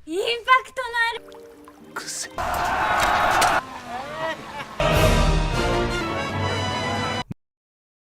インパクトのある。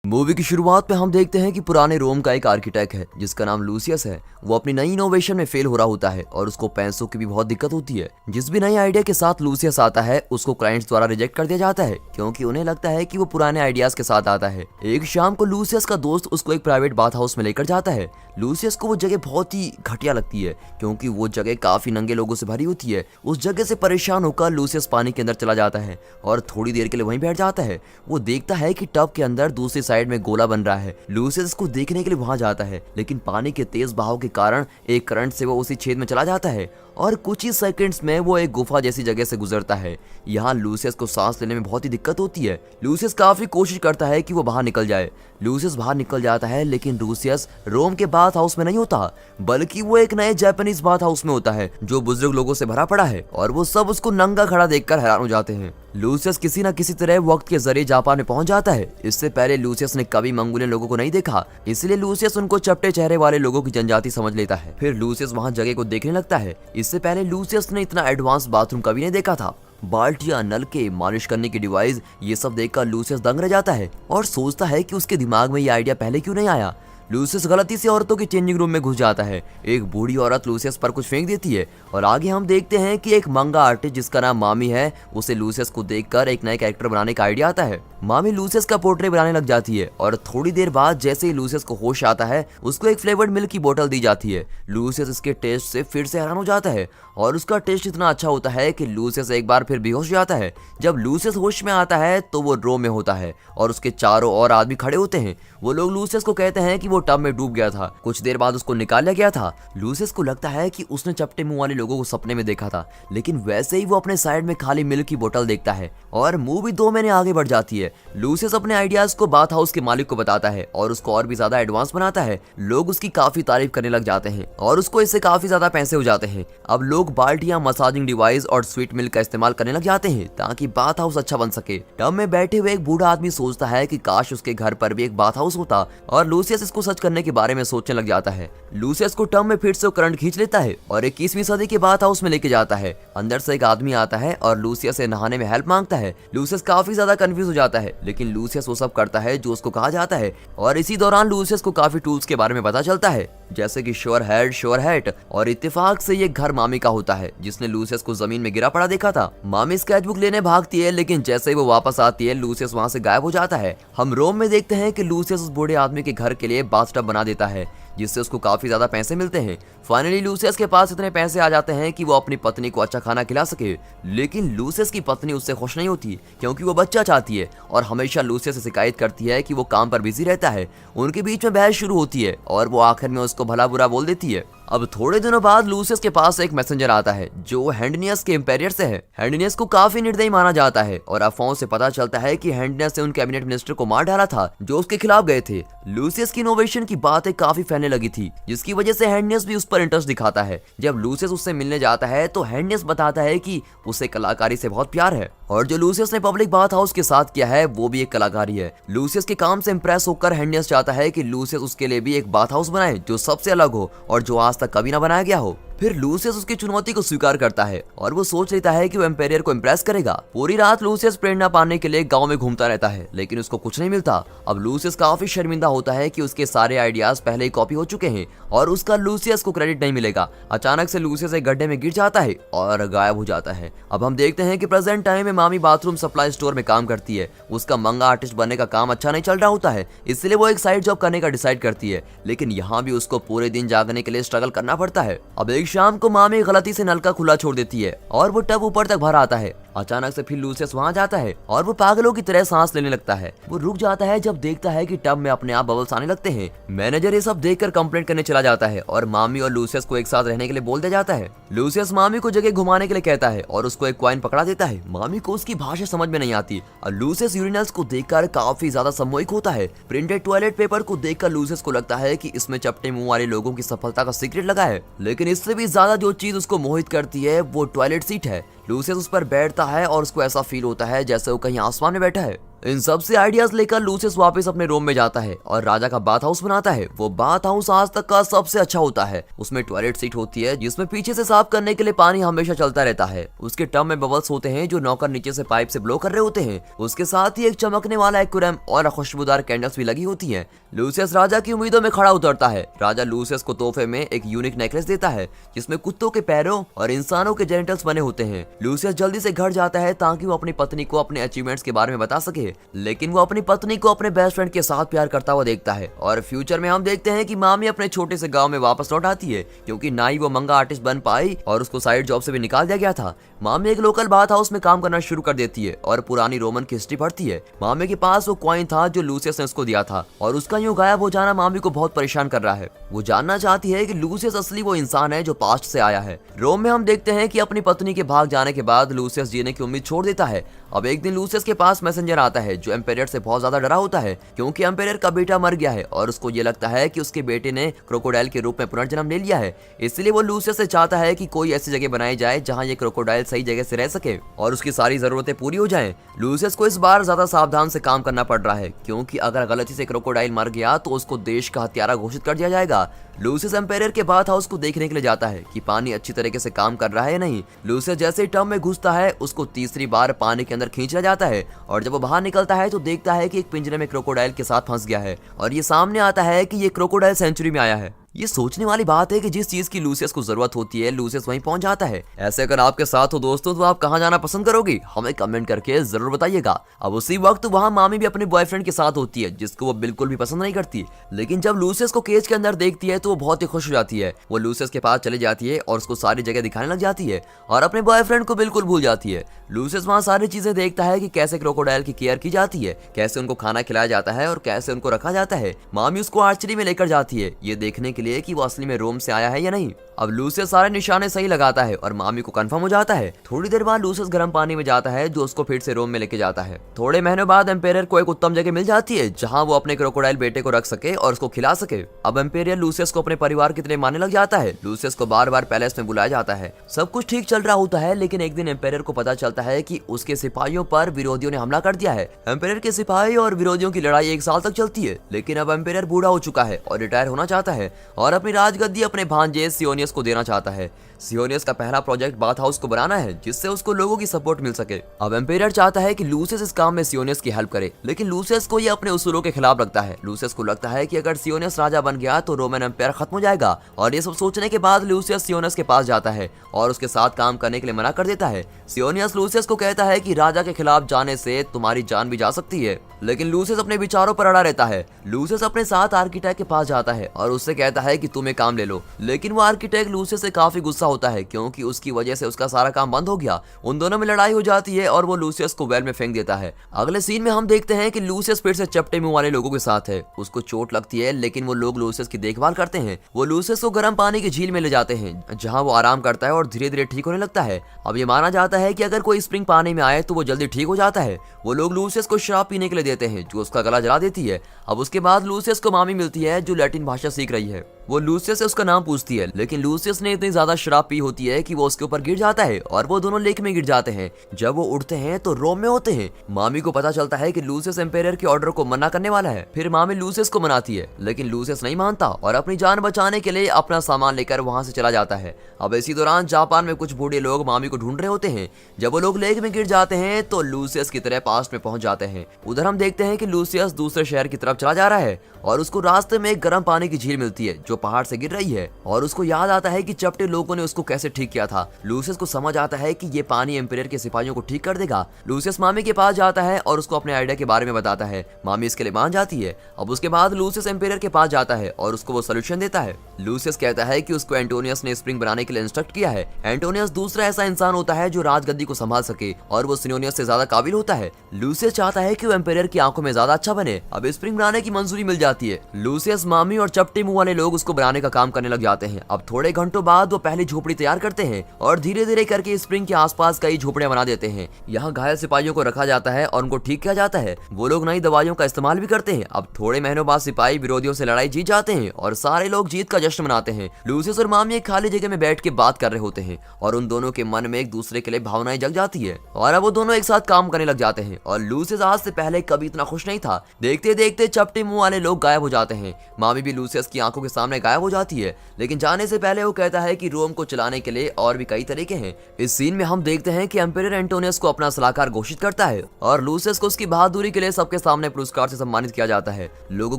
movie की शुरुआत में हम देखते हैं कि पुराने रोम का एक आर्किटेक्ट है जिसका नाम लूसियस है। वो अपनी नई इनोवेशन में फेल हो रहा होता है और उसको पैसों की भी बहुत दिक्कत होती है। जिस भी नई आइडिया के साथ लूसियस आता है उसको क्लाइंट्स द्वारा रिजेक्ट कर दिया जाता है क्योंकि उन्हें लगता है कि वो पुराने आइडियाज के साथ आता है। एक शाम को लूसियस का दोस्त उसको एक प्राइवेट बाथ हाउस में लेकर जाता है। लूसियस को वो जगह बहुत ही घटिया लगती है क्योंकि वो जगह काफी नंगे लोगों से भरी होती है। उस जगह से परेशान होकर लूसियस पानी के अंदर चला जाता है और थोड़ी देर के लिए वहीं बैठ जाता है। वो देखता है कि टब के अंदर दूसरी साइड में गोला बन रहा है। लूसियस को देखने के लिए वहां जाता है लेकिन पानी के तेज बहाव के कारण एक करंट से वो उसी छेद में चला जाता है और कुछ ही सेकंड्स में वो एक गुफा जैसी जगह से गुजरता है। यहाँ लूसियस को सांस लेने में बहुत ही दिक्कत होती है। लूसियस काफी कोशिश करता है कि वो बाहर निकल जाए। लूसियस बाहर निकल जाता है लेकिन लूसियस रोम के बाथ हाउस में नहीं होता बल्कि वो एक नए जापानीज बाथ हाउस में होता है जो बुजुर्ग लोगों से भरा पड़ा है और वो सब उसको नंगा खड़ा देखकर हैरान हो जाते हैं। लूसियस किसी न किसी तरह वक्त के जरिए जापान में पहुंच जाता है। इससे पहले लूसियस ने कभी मंगोलियन लोगों को नहीं देखा इसलिए लूसियस उनको चपटे चेहरे वाले लोगों की जनजाति समझ लेता है। फिर लूसियस वहां जगह को देखने लगता है। इससे पहले लूसियस ने इतना एडवांस बाथरूम कभी नहीं देखा था। बाल्टियां, नलके, मालिश करने की डिवाइस, ये सब देखकर लूसियस दंग रह जाता है और सोचता है कि उसके दिमाग में ये आइडिया पहले क्यों नहीं आया। लूसियस गलती से औरतों के चेंजिंग रूम में घुस जाता है। एक बूढ़ी औरत लूसियस पर कुछ फेंक देती है और आगे हम देखते हैं कि एक मंगा आर्टिस्ट जिसका नाम मामी है उसे लूसियस को देखकर एक नए कैरेक्टर बनाने का आइडिया आता है। मामी लूसियस का पोर्ट्रेट बनाने लग जाती है और थोड़ी देर बाद जैसे ही लूसियस को होश आता है उसको एक फ्लेवर्ड मिल्क की बोतल दी जाती है। लूसियस इसके टेस्ट से फिर से हैरान हो जाता है और उसका टेस्ट इतना अच्छा होता है कि लूसियस एक बार फिर बेहोश हो जाता है। जब लूसियस होश में आता है तो वो रोम में होता है और उसके चारों ओर आदमी खड़े होते हैं। वो लोग लूसियस को कहते हैं कि वो टब में डूब गया था। कुछ देर बाद उसको निकाला गया था। लूसियस को लगता है कि उसने चपटे मुंह वाले लोगों को सपने में देखा था लेकिन वैसे ही वो अपने साइड में खाली मिल्क की बोतल देखता है और मूवी 2 महीने आगे बढ़ जाती है। लूसियस अपने आइडियाज को बाथ हाउस के मालिक को बताता है और उसको और भी ज्यादा एडवांस बनाता है। लोग उसकी काफी तारीफ करने लग जाते हैं और उसको इससे काफी ज्यादा पैसे हो जाते हैं। अब लोग बाल्टियां, मसाजिंग डिवाइस और स्वीट मिल्क का इस्तेमाल करने लग जाते हैं ताकि बाथ हाउस अच्छा बन सके। टब में बैठे हुए एक बूढ़ा आदमी सोचता है कि काश उसके घर पर भी एक बाथ हाउस होता और लूसियस इसको सच करने के बारे में सोचने लग जाता है। लूसियस को टब में फिर से करंट खींच लेता है और 21वीं सदी के बाथ हाउस में लेके जाता है। अंदर से एक आदमी आता है और लूसियस से नहाने में हेल्प मांगता है। लूसियस काफी ज्यादा कंफ्यूज हो जाता है लेकिन लूसियस वो सब करता है जो उसको कहा जाता है और इसी दौरान लूसियस को काफी टूल्स के बारे में पता चलता है जैसे कि श्योर हेड, श्योर हैट और इत्तेफाक से ये घर मामी का होता है जिसने लूसियस को जमीन में गिरा पड़ा देखा था। मामी स्केचबुक लेने भागती है लेकिन जैसे ही वो वापस आती है लूसियस वहां से गायब हो जाता है। हम रोम में देखते हैं कि लूसियस उस बूढ़े आदमी के घर के लिए बाथटब बना देता है जिससे उसको काफी ज्यादा पैसे मिलते हैं। फाइनली लूसियस के पास इतने पैसे आ जाते हैं कि वो अपनी पत्नी को अच्छा खाना खिला सके लेकिन लूसियस की पत्नी उससे खुश नहीं होती क्योंकि वो बच्चा चाहती है और हमेशा लूसियस से शिकायत करती है कि वो काम पर बिजी रहता है। उनके बीच में बहस शुरू होती है और वो आखिर में उसको भला बुरा बोल देती है। अब थोड़े दिनों बाद लूसियस के पास एक मैसेंजर आता है जो हैंडनियस के एम्पेरियर से है। हैंडनियस को काफी निर्दयी माना जाता है और अफवाहों से पता चलता है कि हैंडनियस ने उन कैबिनेट मिनिस्टर को मार डाला था जो उसके खिलाफ गए थे। लूसियस की इनोवेशन की बातें काफी फैलने लगी थी जिसकी वजह से हैंडनियस भी उस पर इंटरेस्ट दिखाता है। जब लूसियस उससे मिलने जाता है तो हैंडनियस बताता है कि उसे कलाकारी से बहुत प्यार है और जो लूसियस ने पब्लिक बाथ हाउस के साथ किया है वो भी एक कलाकारी है। लूसियस के काम से इंप्रेस होकर हैंडनियस चाहता है कि लूसियस उसके लिए भी एक बाथ हाउस बनाए जो सबसे अलग हो और जो आज तक कभी ना बनाया गया हो। फिर लूसियस उसकी चुनौती को स्वीकार करता है और वो सोच लेता है कि वो एम्पेरियर को इम्प्रेस करेगा। पूरी रात लूसियस प्रेरणा पाने के लिए गांव में घूमता रहता है लेकिन उसको कुछ नहीं मिलता। अब लूसियस काफी शर्मिंदा होता है कि उसके सारे आइडियाज पहले ही कॉपी हो चुके हैं और उसका लूसियस को क्रेडिट नहीं मिलेगा। अचानक से लूसियस एक गड्ढे में गिर जाता है और गायब हो जाता है। अब हम देखते हैं कि प्रेजेंट टाइम में मामी बाथरूम सप्लाई स्टोर में काम करती है। उसका मंगा आर्टिस्ट बनने का काम अच्छा नहीं चल रहा होता है इसलिए वो एक साइड जॉब करने का डिसाइड करती है लेकिन यहाँ भी उसको पूरे दिन जागने के लिए स्ट्रगल करना पड़ता है। अब एक शाम को मामी गलती से नलका खुला छोड़ देती है और वो टब ऊपर तक भर आता है। अचानक से फिर लूसियस वहां जाता है और वो पागलों की तरह सांस लेने लगता है। वो रुक जाता है जब देखता है कि टब में अपने आप बबल्स आने लगते हैं। मैनेजर ये सब देखकर कंप्लेंट करने चला जाता है और मामी और लूसियस को एक साथ रहने के लिए बोल दिया जाता है। लूसियस मामी को जगह घुमाने के लिए कहता है और उसको एक कॉइन पकड़ा देता है। मामी को उसकी भाषा समझ में नहीं आती और लूसियस यूरिनल्स को देखकर काफी ज्यादा सम्मोहित होता है। प्रिंटेड टॉयलेट पेपर को देखकर लूसियस को लगता है कि इसमें चपटे मुंह वाले लोगों की सफलता का सीक्रेट लगा है लेकिन इससे भी ज्यादा जो चीज उसको मोहित करती है वो टॉयलेट सीट है। लूसियस उस पर बैठता है और उसको ऐसा फील होता है जैसे वो कहीं आसमान में बैठा है। इन सब से आइडियाज लेकर लूसियस वापस अपने रूम में जाता है और राजा का बाथ हाउस बनाता है। वो बाथ हाउस आज तक का सबसे अच्छा होता है। उसमें टॉयलेट सीट होती है जिसमें पीछे से साफ करने के लिए पानी हमेशा चलता रहता है। उसके टब में बबल्स होते हैं जो नौकर नीचे से पाइप से ब्लो कर रहे होते हैं। उसके साथ ही एक चमकने वाला एक्वेरियम और खुशबूदार कैंडल्स भी लगी होती है। लूसियस राजा की उम्मीदों में खड़ा उतरता है। राजा लूसियस को तोहफे में एक यूनिक नेकलेस देता है जिसमें कुत्तों के पैरों और इंसानों के जेनिटल्स बने होते हैं। लूसियस जल्दी से घर जाता है ताकि वो अपनी पत्नी को अपने अचीवमेंट्स के बारे में बता सके, लेकिन वो अपनी पत्नी को अपने बेस्ट फ्रेंड के साथ प्यार करता हुआ देखता है। और फ्यूचर में हम देखते हैं कि मामी अपने छोटे से गांव में वापस लौट आती है क्योंकि ना ही वो मंगा आर्टिस्ट बन पाई और उसको साइड जॉब से भी निकाल दिया गया था। मामी एक लोकल बाथ हाउस में काम करना शुरू कर देती है और पुरानी रोमन की हिस्ट्री पढ़ती है। मामी के पास वो कॉइन था जो लूसियस ने उसको दिया था और उसका यूं गायब हो जाना मामी को बहुत परेशान कर रहा है। वो जानना चाहती है कि लूसियस असली वो इंसान है जो पास्ट से आया है। रोम में हम देखते हैं कि अपनी पत्नी के भाग जाने के बाद लूसियस जीने की उम्मीद छोड़ देता है। अब एक दिन लूसियस के पास मैसेंजर आता है जो एम्पेरर से बहुत ज्यादा डरा होता है क्योंकि एम्पेरर का बेटा मर गया है और उसको ये लगता है कि उसके बेटे ने क्रोकोडाइल के रूप में पुनर्जन्म ले लिया है। इसलिए वो लूसियस से चाहता है कि कोई ऐसी जगह बनाई जाए जहां ये क्रोकोडाइल सही जगह से रह सके और उसकी सारी जरूरतें पूरी हो जाएं। लूसियस को इस बार ज्यादा सावधान से काम करना पड़ रहा है क्योंकि अगर गलती से क्रोकोडाइल मर गया तो उसको देश का हत्यारा घोषित कर दिया जाएगा। लूसियस एम्पेरर के बाथ हाउस को देखने के लिए जाता है कि पानी अच्छी तरीके से काम कर रहा है या नहीं। लूसियस जैसे ही टब में घुसता है उसको तीसरी बार पानी के अंदर खींच लिया जाता है और जब वो बाहर निकलता है तो देखता है कि एक पिंजरे में क्रोकोडाइल के साथ फंस गया है और ये सामने आता है कि ये क्रोकोडाइल सेंचुरी में आया है। ये सोचने वाली बात है कि जिस चीज की लूसियस को जरूरत होती है लूसियस वहीं पहुंच जाता है। ऐसे अगर आपके साथ हो दोस्तों तो आप कहां जाना पसंद करोगी, हमें कमेंट करके जरूर बताइएगा। अब उसी वक्त वहां मामी भी अपने बॉयफ्रेंड के साथ होती है जिसको वो बिल्कुल भी पसंद नहीं करती, लेकिन जब लूसियस को केज के अंदर देखती है तो वो बहुत ही खुश हो जाती है। वो लूसियस के पास चली जाती है और उसको सारी जगह दिखाने लग जाती है और अपने बॉयफ्रेंड को बिल्कुल भूल जाती है। लूसियस वहाँ सारी चीजें देखता है कि कैसे क्रोकोडाइल की केयर की जाती है, कैसे उनको खाना खिलाया जाता है और कैसे उनको रखा जाता है। मामी उसको आर्चरी में लेकर जाती है ये देखने के लिए कि वो असली में रोम से आया है या नहीं। अब लूसियस सारे निशाने सही लगाता है और मामी को कंफर्म हो जाता है। थोड़ी देर बाद लूसियस गर्म पानी में जाता है जो उसको फिर से रोम में लेके जाता है। थोड़े महीनों बाद एम्पेरर को एक उत्तम जगह मिल जाती है जहां वो अपने क्रोकोडाइल बेटे को रख सके और उसको खिला सके। अब एम्पेरर लूसियस को अपने परिवार की तरह मानने लग जाता है। लूसियस को बार बार पैलेस में बुलाया जाता है। सब कुछ ठीक चल रहा होता है, लेकिन एक दिन एम्पेरर को पता चलता है कि उसके सिपाहियों पर विरोधियों ने हमला कर दिया है। एम्पेरर के सिपाही और विरोधियों की लड़ाई 1 साल तक चलती है, लेकिन अब एम्पेरर बूढ़ा हो चुका है और रिटायर होना चाहता है और अपनी राजगद्दी अपने भांजे सियोनियस को देना चाहता है। सियोनियस का पहला प्रोजेक्ट बाथ हाउस को बनाना है जिससे उसको लोगों की सपोर्ट मिल सके। अब एम्पेरर चाहता है कि लूसियस इस काम में सियोनियस की हेल्प करे, लेकिन लूसियस को ये अपने उसूलों के खिलाफ लगता है। लूसियस को लगता है कि अगर सियोनियस राजा बन गया तो रोमन एम्पायर खत्म हो जाएगा और ये सब सोचने के बाद लूसियस सियोनियस के पास जाता है और उसके साथ काम करने के लिए मना कर देता है। सियोनियस लूसियस को कहता है कि राजा के खिलाफ जाने से तुम्हारी जान भी जा सकती है, लेकिन लूसियस अपने विचारों पर अड़ा रहता है। लूसियस अपने साथ आर्किटेक्ट के पास जाता है और उससे कहता है कि तुम्हें काम ले लो, लेकिन वो आर्किटेक्ट लूसियस से काफी गुस्सा होता है क्योंकि उसकी वजह से उसका सारा काम बंद हो गया। उन दोनों में लड़ाई हो जाती है और वो लूसियस को वेल में फेंक देता है। अगले सीन में हम देखते हैं कि लूसियस फिर से चपटे मुंह वाले लोगों के साथ है। उसको चोट लगती है, लेकिन वो लोग लूसियस की देखभाल करते हैं। वो लूसियस को गर्म पानी की झील में ले जाते हैं जहाँ वो आराम करता है और धीरे धीरे ठीक होने लगता है। अब ये माना जाता है कि अगर कोई स्प्रिंग पानी में आए तो वो जल्दी ठीक हो जाता है। वो लोग लूसियस को शराब पीने के लिए देते हैं जो उसका गला जला देती है। अब उसके बाद लूसियस को मामी मिलती है जो लैटिन भाषा सीख रही है। वो लूसियस से उसका नाम पूछती है, लेकिन लूसियस ने इतनी ज्यादा शराब पी होती है कि वो उसके ऊपर गिर जाता है और वो दोनों लेक में गिर जाते हैं। जब वो उठते हैं तो रोम में होते हैं। मामी को पता चलता है कि लूसियस एम्पेरर के ऑर्डर को मना करने वाला है। फिर मामी लूसियस को मनाती है, लेकिन लूसियस नहीं मानता और अपनी जान बचाने के लिए अपना सामान लेकर वहां से चला जाता है। अब इसी दौरान जापान में कुछ बूढ़े लोग मामी को ढूंढ रहे होते हैं। जब वो लोग लेक में गिर जाते हैं तो लूसियस की तरह पास्ट में पहुंच जाते हैं। उधर हम देखते हैं कि लूसियस दूसरे शहर की तरफ चला जा रहा है और उसको रास्ते में एक गर्म पानी की झील मिलती है जो पहाड़ से गिर रही है और उसको याद आता है कि चपटे लोगों ने उसको कैसे ठीक किया था। लूसियस को समझ आता है कि ये पानी एम्पेरर के सिपाहियों को ठीक कर देगा। लूसियस मामी के पास जाता है और उसको अपने आइडिया के बारे में बताता है। मामी इसके लिए मान जाती है। अब उसके बाद लूसियस एम्पेरर के पास जाता है और उसको वो सोल्यूशन देता है। लूसियस कहता है कि उसको एंटोनियस ने स्प्रिंग बनाने के लिए इंस्ट्रक्ट किया है। एंटोनियस दूसरा ऐसा इंसान होता है जो राजगद्दी को संभाल सके और वो सियोनियस से ज्यादा काबिल होता है। लूसियस चाहता है कि वो एम्पेरर की आंखों में ज्यादा अच्छा बने। अब स्प्रिंग बनाने की मंजूरी मिल जाती है। लूसियस, मामी और चपटे मुंह वाले लोग उसको को बनाने का काम करने लग जाते हैं। अब थोड़े घंटों बाद वो पहली झोपड़ी तैयार करते हैं और धीरे धीरे करके स्प्रिंग के आसपास कई झोपड़ियां बना देते हैं। यहाँ घायल सिपाहियों को रखा जाता है और उनको ठीक किया जाता है। वो लोग नई दवाइयों का इस्तेमाल भी करते हैं। अब थोड़े महीनों बाद सिपाही विरोधियों से लड़ाई जीत जाते हैं और सारे लोग जीत का जश्न मनाते हैं। लूसियस और मामी एक खाली जगह में बैठ के बात कर रहे होते हैं और उन दोनों के मन में एक दूसरे के लिए भावनाएं जग जाती है और अब वो दोनों एक साथ काम करने लग जाते हैं। और लूसियस आज से पहले कभी इतना खुश नहीं था। देखते देखते चपटे मुंह वाले लोग गायब हो जाते हैं। मामी भी लूसियस की आंखों के सामने गायब हो जाती है, लेकिन जाने से पहले वो कहता है कि रोम को चलाने के लिए और भी कई तरीके हैं। इस सीन में हम देखते हैं कि एम्परर एंटोनियस को अपना सलाहकार घोषित करता है और लूसियस को उसकी बहादुरी के लिए सबके सामने पुरस्कार से सम्मानित किया जाता है। लोगों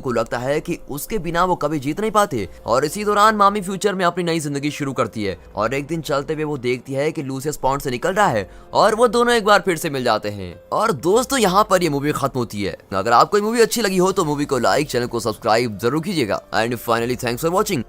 को लगता है कि उसके बिना वो कभी जीत नहीं पाते और इसी दौरान मामी फ्यूचर में अपनी नई जिंदगी शुरू करती है और एक दिन चलते हुए वो देखती है कि लूसियस पॉन्ड से निकल रहा है और वो दोनों एक बार फिर से मिल जाते हैं। और दोस्तों यहाँ पर ये मूवी खत्म होती है। अगर आपको ये मूवी अच्छी लगी हो तो मूवी को लाइक, चैनल को सब्सक्राइब जरूर कीजिएगा and finally thanks for watching.